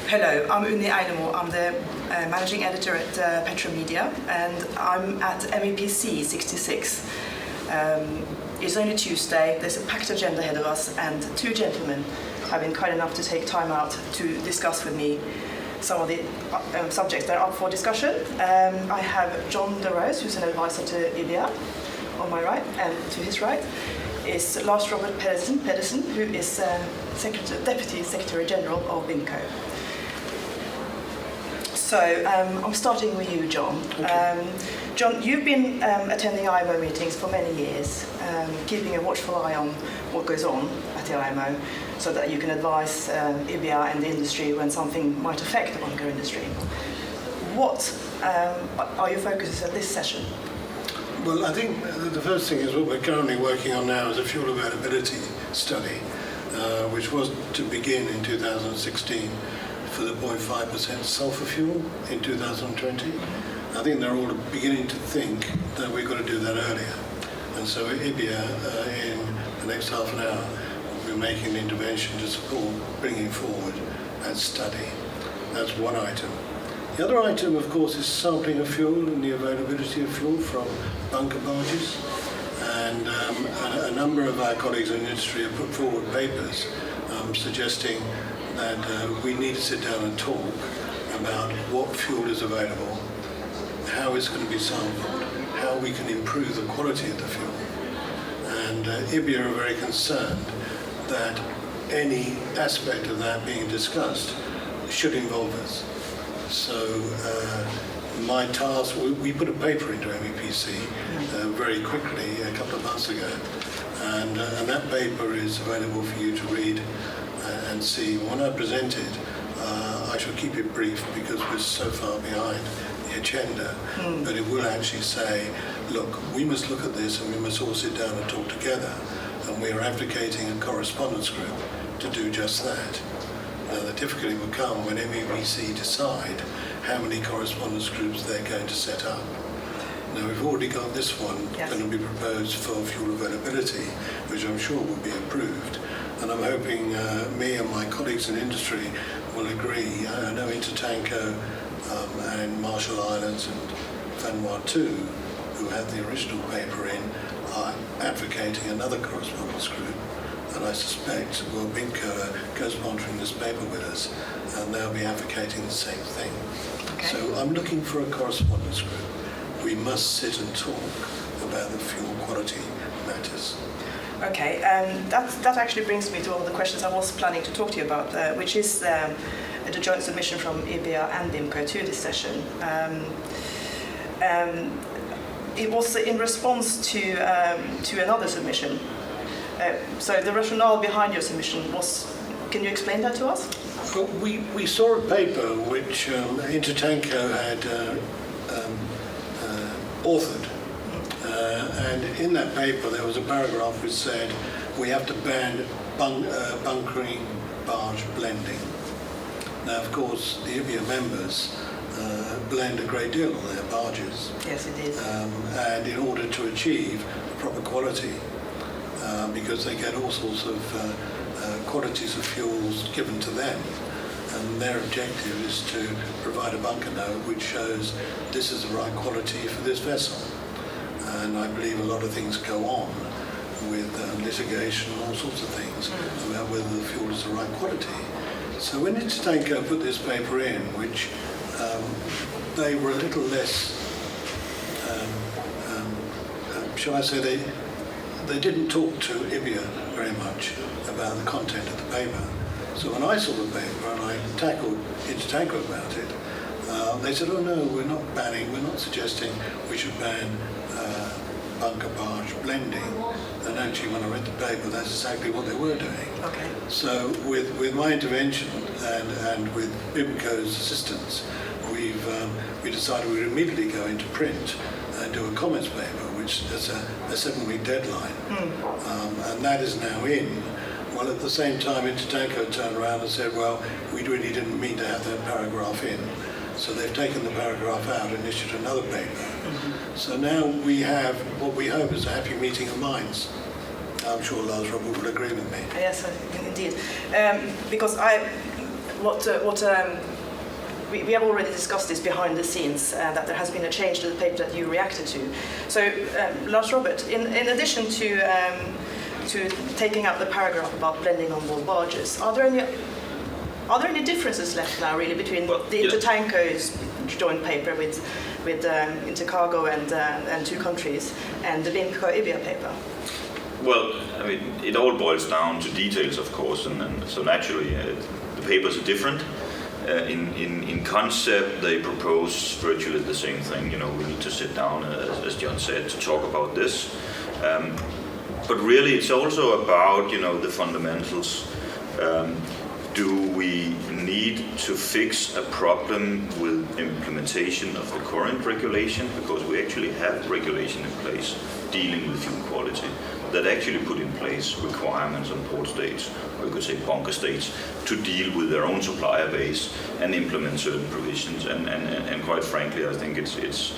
Hello, I'm Unni. I'm the managing editor at Petromedia, and I'm at MEPC 66. It's only Tuesday, there's a packed agenda ahead of us, and two gentlemen have been kind enough to take time out to discuss with me some of the subjects that are up for discussion. I have John de Rose, who's an advisor to IBIA, on my right, and to his right is Lars Pedersen, who is Deputy Secretary General of BIMCO. So I'm starting with you, John. Okay. John, you've been attending Einemo meetings for many years, keeping a watchful eye on what goes on at the Einemo, so that you can advise IBIA and the industry when something might affect the bunker industry. What are your focuses at this session? Well, I think the first thing is what we're currently working on now is a fuel availability study, which was to begin in 2016 for the 0.5% sulfur fuel in 2020. I think they're all beginning to think that we've got to do that earlier. And so IBIA, in the next half an hour, will be making an intervention to support bringing forward that study. That's one item. The other item, of course, is sampling of fuel and the availability of fuel from bunker barges. And a number of our colleagues in the industry have put forward papers suggesting that we need to sit down and talk about what fuel is available, how it's going to be sampled, how we can improve the quality of the fuel. And IBIA are very concerned that any aspect of that being discussed should involve us. So my task, we put a paper into MEPC very quickly a couple of months ago, and that paper is available for you to read and see. When I present it, I shall keep it brief because we're so far behind the agenda, but it will actually say, look, we must look at this and we must all sit down and talk together, and we are advocating a correspondence group to do just that. Now, the difficulty will come when MEPC decide how many correspondence groups they're going to set up. Now, we've already got this one going to be proposed for fuel availability, which I'm sure will be approved. And I'm hoping me and my colleagues in industry will agree. I know Intertanko and Marshall Islands and Vanuatu, who had the original paper in, are advocating another correspondence group. And I suspect, well, BIMCO are co-sponsoring this paper with us, and they'll be advocating the same thing. Okay. So I'm looking for a correspondence group. We must sit and talk about the fuel quality matters. Okay, that actually brings me to one of the questions I was planning to talk to you about, which is the joint submission from IBIA and BIMCO to this session. It was in response to another submission. So the rationale behind your submission was, can you explain that to us? Well, we saw a paper which Intertanko had authored. And in that paper there was a paragraph which said we have to ban bunkering barge blending. Now, of course, the IBIA members blend a great deal on their barges. Yes, it is. And in order to achieve proper quality, because they get all sorts of qualities of fuels given to them, and their objective is to provide a bunker note which shows this is the right quality for this vessel. And I believe a lot of things go on with litigation and all sorts of things about whether the fuel is the right quality. So when Intertanko put this paper in, which they were a little less, shall I say, they didn't talk to IBIA very much about the content of the paper. So when I saw the paper and I tackled Intertanko about it, they said, oh no, we're not banning, we're not suggesting we should ban bunker barge blending. And actually when I read the paper, that's exactly what they were doing. Okay. So with my intervention and with BIMCO's assistance, we decided we would immediately go into print and do a comments paper, which has a 7-week deadline. And that is now in. Well, at the same time, Intertanko turned around and said, well, we really didn't mean to have that paragraph in. So they've taken the paragraph out and issued another paper. So now we have what we hope is a happy meeting of minds. I'm sure Lars will agree with me. Yes, indeed. Because we have already discussed this behind the scenes, that there has been a change to the paper that you reacted to. So, Lars Robert, in addition to taking out the paragraph about blending on board barges, are there any differences left now, really, between the Intertanko's joint paper with Intercargo and two countries and the BIMCO IBIA paper? Well, I mean, it all boils down to details, of course, and so naturally the papers are different. In concept, they propose virtually the same thing. You know, we need to sit down, as John said, to talk about this. But really, it's also about, you know, the fundamentals. Do we need to fix a problem with implementation of the current regulation? Because we actually have regulation in place dealing with fuel quality that actually put in place requirements on port states, or you could say bunker states, to deal with their own supplier base and implement certain provisions. And quite frankly, I think it's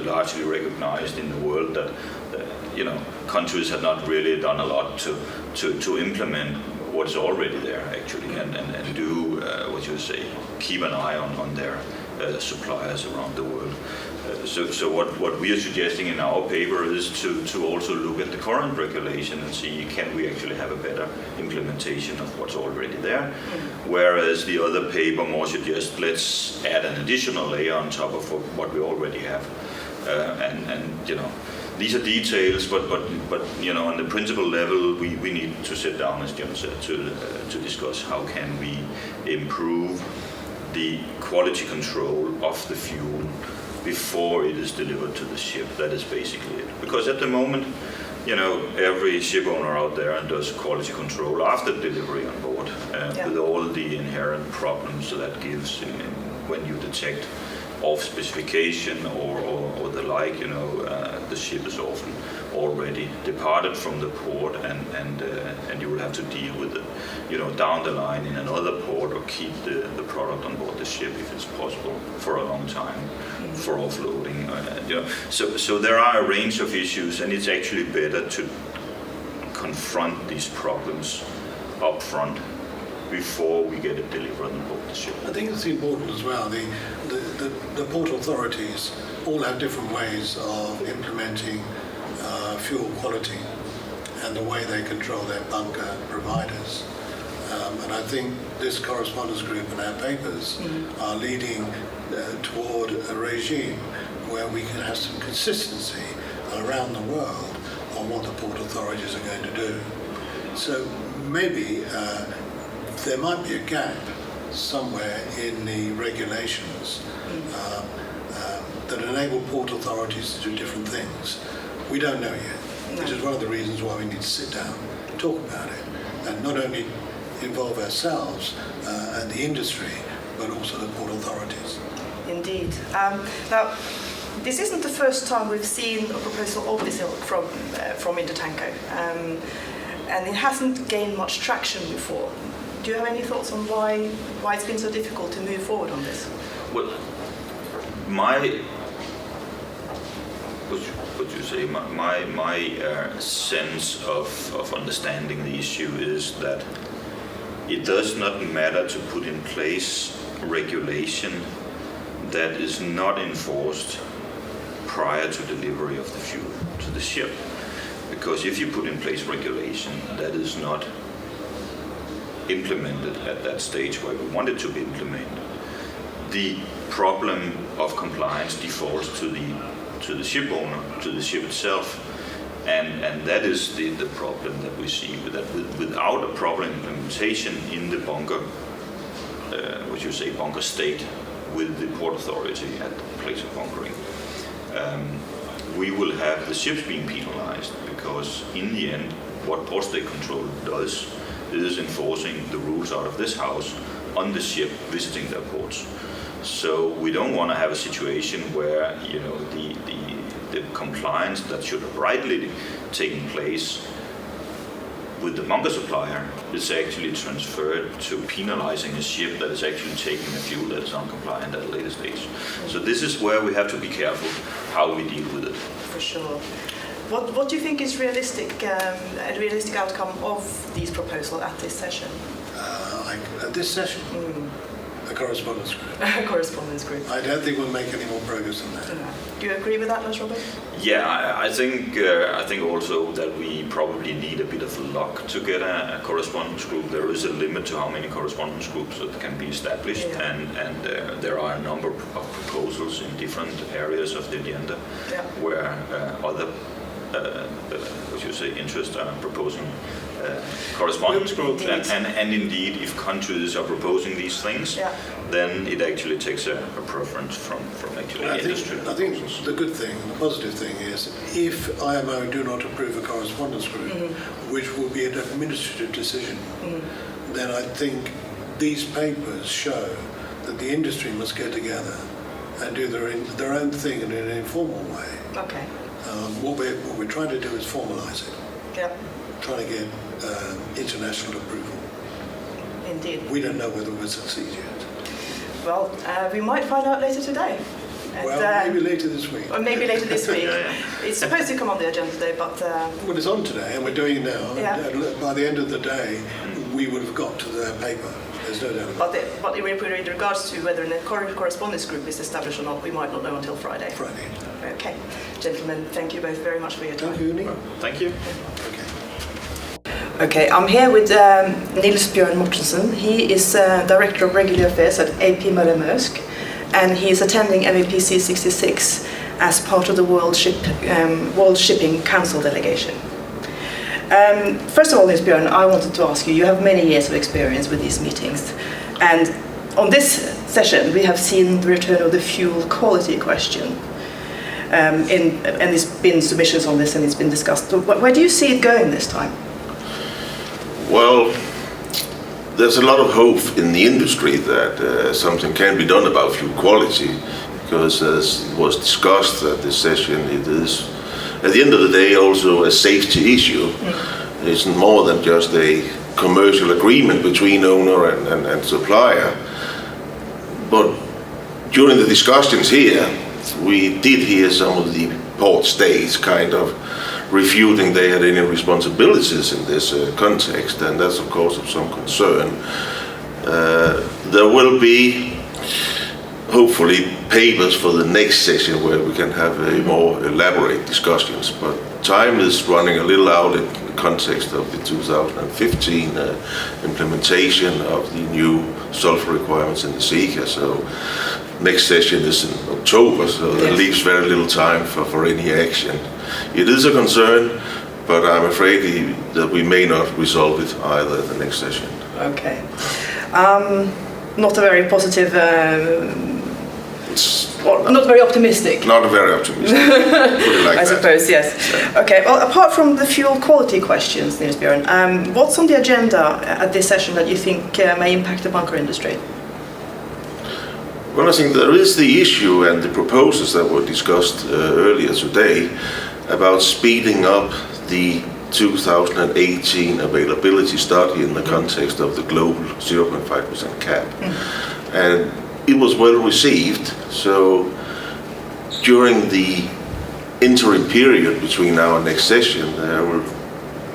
largely recognized in the world that you know, countries have not really done a lot to implement what is already there, actually, and do what you say, keep an eye on their suppliers around the world. So what we are suggesting in our paper is to also look at the current regulation and see, can we actually have a better implementation of what's already there, whereas the other paper more suggests let's add an additional layer on top of what we already have, and you know, these are details, but you know, on the principle level, we need to sit down, as John said, to discuss how can we improve the quality control of the fuel before it is delivered to the ship. That is basically it. Because at the moment, you know, every ship owner out there does quality control after delivery on board, with all the inherent problems that gives when you detect off specification or the like. You know, the ship is often already departed from the port, and you will have to deal with it, you know, down the line in another port, or keep the product on board the ship if it's possible for a long time for offloading. You know, so there are a range of issues, and it's actually better to confront these problems up front before we get it delivered on board the ship. I think it's important as well. The port authorities all have different ways of implementing fuel quality and the way they control their bunker providers. And I think this correspondence group and our papers are leading toward a regime where we can have some consistency around the world on what the port authorities are going to do. So maybe there might be a gap somewhere in the regulations that enable port authorities to do different things. We don't know yet, which is one of the reasons why we need to sit down, talk about it, and not only involve ourselves and the industry, but also the port authorities. Indeed. Now, this isn't the first time we've seen a proposal of this from Intertanko, and it hasn't gained much traction before. Do you have any thoughts on why it's been so difficult to move forward on this? Well, my sense of understanding the issue is that it does not matter to put in place regulation that is not enforced prior to delivery of the fuel to the ship. Because if you put in place regulation that is not implemented at that stage where we want it to be implemented, the problem of compliance defaults to the ship owner, to the ship itself, and that is the problem that we see, that without a proper implementation in the bunker, what you say, bunker state, with the port authority at the place of bunkering, we will have the ships being penalized, because in the end what port state control does is enforcing the rules out of this house on the ship visiting their ports. So we don't want to have a situation where, you know, the compliance that should have rightly taken place with the bunker supplier is actually transferred to penalizing a ship that is actually taking a fuel that is non-compliant at a later stage. So this is where we have to be careful how we deal with it. For sure. What do you think is a realistic outcome of these proposals at this session? At this session? A correspondence group. A correspondence group. I don't think we'll make any more progress than that. Do you agree with that, Lars Robert? Yeah, I think also that we probably need a bit of luck to get a correspondence group. There is a limit to how many correspondence groups that can be established, and there are a number of proposals in different areas of the agenda where other interests are proposing correspondence groups, and indeed, if countries are proposing these things, then it actually takes a preference from actually industry. I think the good thing, the positive thing is, if IMO do not approve a correspondence group, which will be an administrative decision, then I think these papers show that the industry must get together and do their own thing in an informal way. Okay. What we're trying to do is formalise it. Yeah. Trying to get international approval. Indeed. We don't know whether we'll succeed yet. Well, we might find out later today. And, maybe later this week. Or maybe later this week. It's supposed to come on the agenda today, but... Well, it's on today, and we're doing it now. And by the end of the day, we would have got to the paper. There's no doubt about it. But in regards to whether a correspondence group is established or not, we might not know until Friday. Friday. Okay. Gentlemen, thank you both very much for your time. Thank you, Unni. Thank you. Okay, I'm here with Niels Bjørn Mortensen. He is Director of Regular Affairs at AP Maersk, and he is attending MEPC 66 as part of the World Shipping Council delegation. First of all, Niels Bjørn, I wanted to ask you, you have many years of experience with these meetings, and on this session we have seen the return of the fuel quality question. And there's been submissions on this and it's been discussed. Where do you see it going this time? Well, there's a lot of hope in the industry that something can be done about fuel quality, because as was discussed at this session, it is at the end of the day also a safety issue. It's more than just a commercial agreement between owner and supplier. But during the discussions here, we did hear some of the port states kind of refuting they had any responsibilities in this context, and that's of course of some concern. There will be hopefully papers for the next session where we can have a more elaborate discussions, but time is running a little out in the context of the 2015 implementation of the new sulfur requirements in the SECA. So next session is in October, so that leaves very little time for any action. It is a concern, but I'm afraid that we may not resolve it either at the next session. Okay. Not a very positive, not very optimistic. Not very optimistic. Like I suppose, yes. Okay, well, apart from the fuel quality questions, Niels Bjørn, what's on the agenda at this session that you think may impact the bunker industry? Well, I think there is the issue and the proposals that were discussed earlier today about speeding up the 2018 availability study in the context of the global 0.5% cap. And it was well received, so during the interim period between now and next session, there will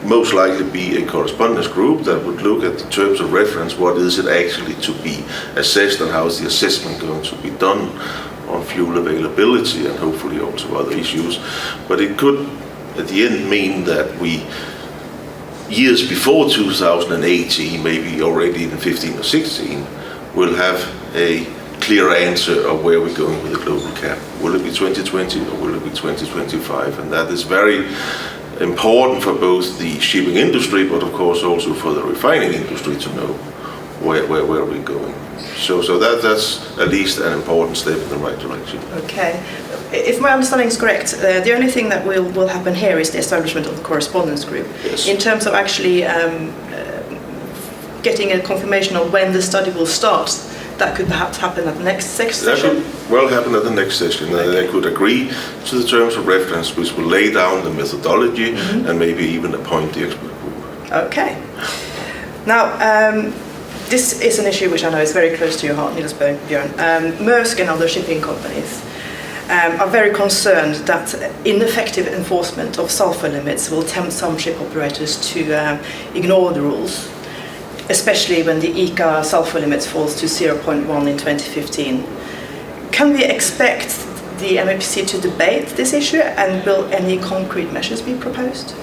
most likely be a correspondence group that would look at the terms of reference, what is it actually to be assessed and how is the assessment going to be done on fuel availability and hopefully also other issues. But it could at the end mean that we, years before 2018, maybe already in 15 or 16, will have a clear answer of where we're going with the global cap. Will it be 2020 or will it be 2025? And that is very important for both the shipping industry, but of course also for the refining industry to know where we're going. So that's at least an important step in the right direction. Okay. If my understanding is correct, the only thing that will happen here is the establishment of the correspondence group. Yes. In terms of actually getting a confirmation of when the study will start, that could perhaps happen at the next session? That could well happen at the next session. Okay. They could agree to the terms of reference, which will lay down the methodology and maybe even appoint the expert group. Okay. Now, this is an issue which I know is very close to your heart, Niels Bjørn. Maersk and other shipping companies are very concerned that ineffective enforcement of sulfur limits will tempt some ship operators to ignore the rules. especially when the ICA sulfur limits falls to 0.1 in 2015. Can we expect the MEPC to debate this issue, and will any concrete measures be proposed?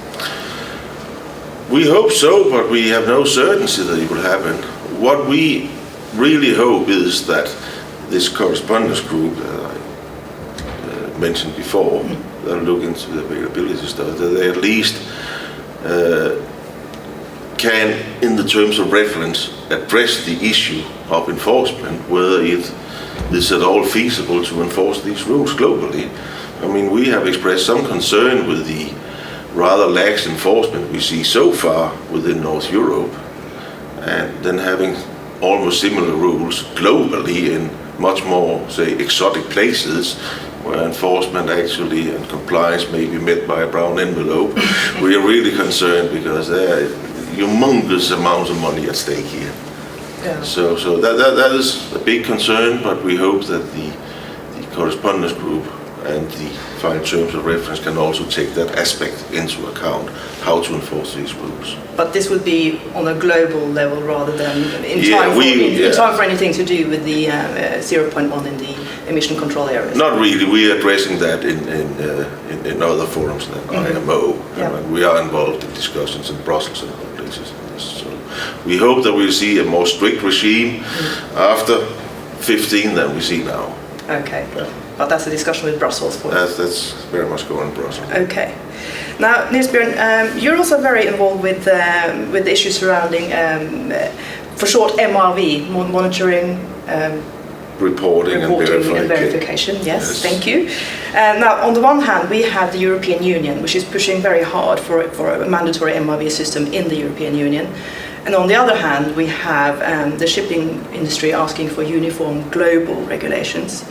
We hope so, but we have no certainty that it will happen. What we really hope is that this correspondence group that I mentioned before, that look into the availability stuff, that they at least can, in the terms of reference, address the issue of enforcement, whether it is at all feasible to enforce these rules globally. I mean, we have expressed some concern with the rather lax enforcement we see so far within North Europe, and then having almost similar rules globally in much more, say, exotic places where enforcement actually and compliance may be met by a brown envelope. We are really concerned because there are humongous amounts of money at stake here. Yeah. So that is a big concern, but we hope that the correspondence group and the final terms of reference can also take that aspect into account, how to enforce these rules. But this would be on a global level rather than in time for anything to do with the 0.1 in the emission control areas? Not really. We are addressing that in other forums than Einemo. Yeah. And we are involved in discussions in Brussels and other places. So we hope that we'll see a more strict regime after 15 than we see now. Okay. Yeah. But that's a discussion with Brussels for you. That's very much going in Brussels. Okay. Now, Niels, Bjørn, you're also very involved with the issues surrounding, for short, MRV, monitoring, reporting and verification. Yes, thank you. Now, on the one hand, we have the European Union, which is pushing very hard for a mandatory MRV system in the European Union. And on the other hand, we have the shipping industry asking for uniform global regulations.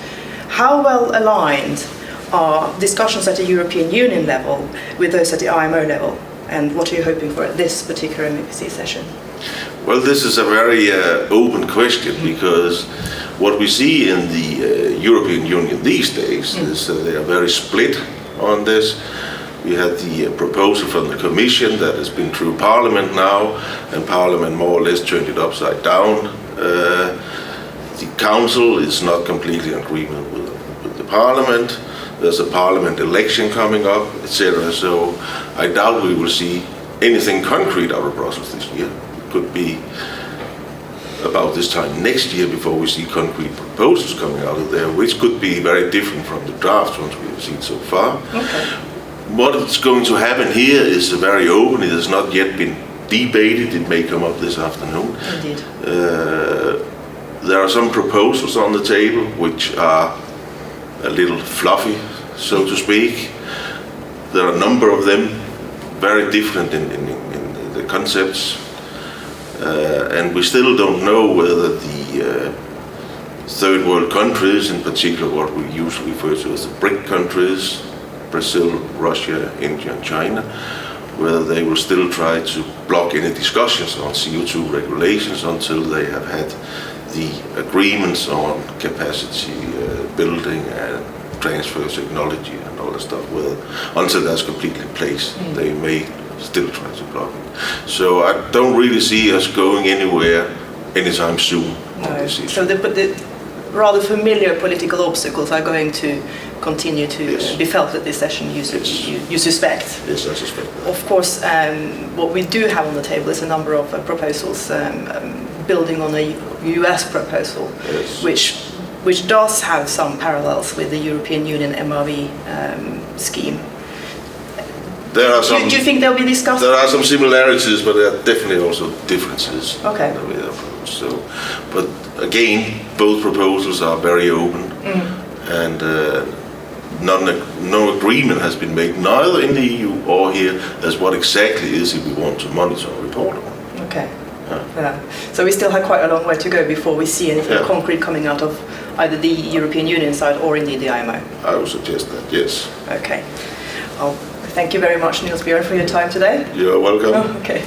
How well aligned are discussions at the European Union level with those at the IMO level? And what are you hoping for at this particular MEPC session? Well, this is a very open question, because what we see in the European Union these days is that they are very split on this. We had the proposal from the Commission that has been through Parliament now, and Parliament more or less turned it upside down. The Council is not completely in agreement with the Parliament. There's a Parliament election coming up, etc. So I doubt we will see anything concrete out of Brussels this year. It could be about this time next year before we see concrete proposals coming out of there, which could be very different from the draft ones we have seen so far. Okay. What is going to happen here is very open. It has not yet been debated. It may come up this afternoon. Indeed. There are some proposals on the table which are a little fluffy, so to speak. There are a number of them, very different in the concepts. And we still don't know whether the third world countries, in particular what we usually refer to as the BRIC countries, Brazil, Russia, India and China, whether they will still try to block any discussions on CO2 regulations until they have had the agreements on capacity building and transfer technology and all that stuff. Well, until that's completely in place, they may still try to block it. So I don't really see us going anywhere anytime soon. No. So the rather familiar political obstacles are going to continue to be felt at this session, you suspect? Yes, I suspect. Of course, what we do have on the table is a number of proposals building on a US proposal, which does have some parallels with the European Union MRV scheme. There are some, do you think they'll be discussed? There are some similarities, but there are definitely also differences. Okay. So, but again, both proposals are very open, and no agreement has been made, neither in the EU or here, as what exactly is it we want to monitor and report on. Okay. Yeah. So we still have quite a long way to go before we see anything concrete coming out of either the European Union side or indeed the IMO. I would suggest that, yes. Okay. Thank you very much, Niels, Bjørn, for your time today. You're welcome. Okay.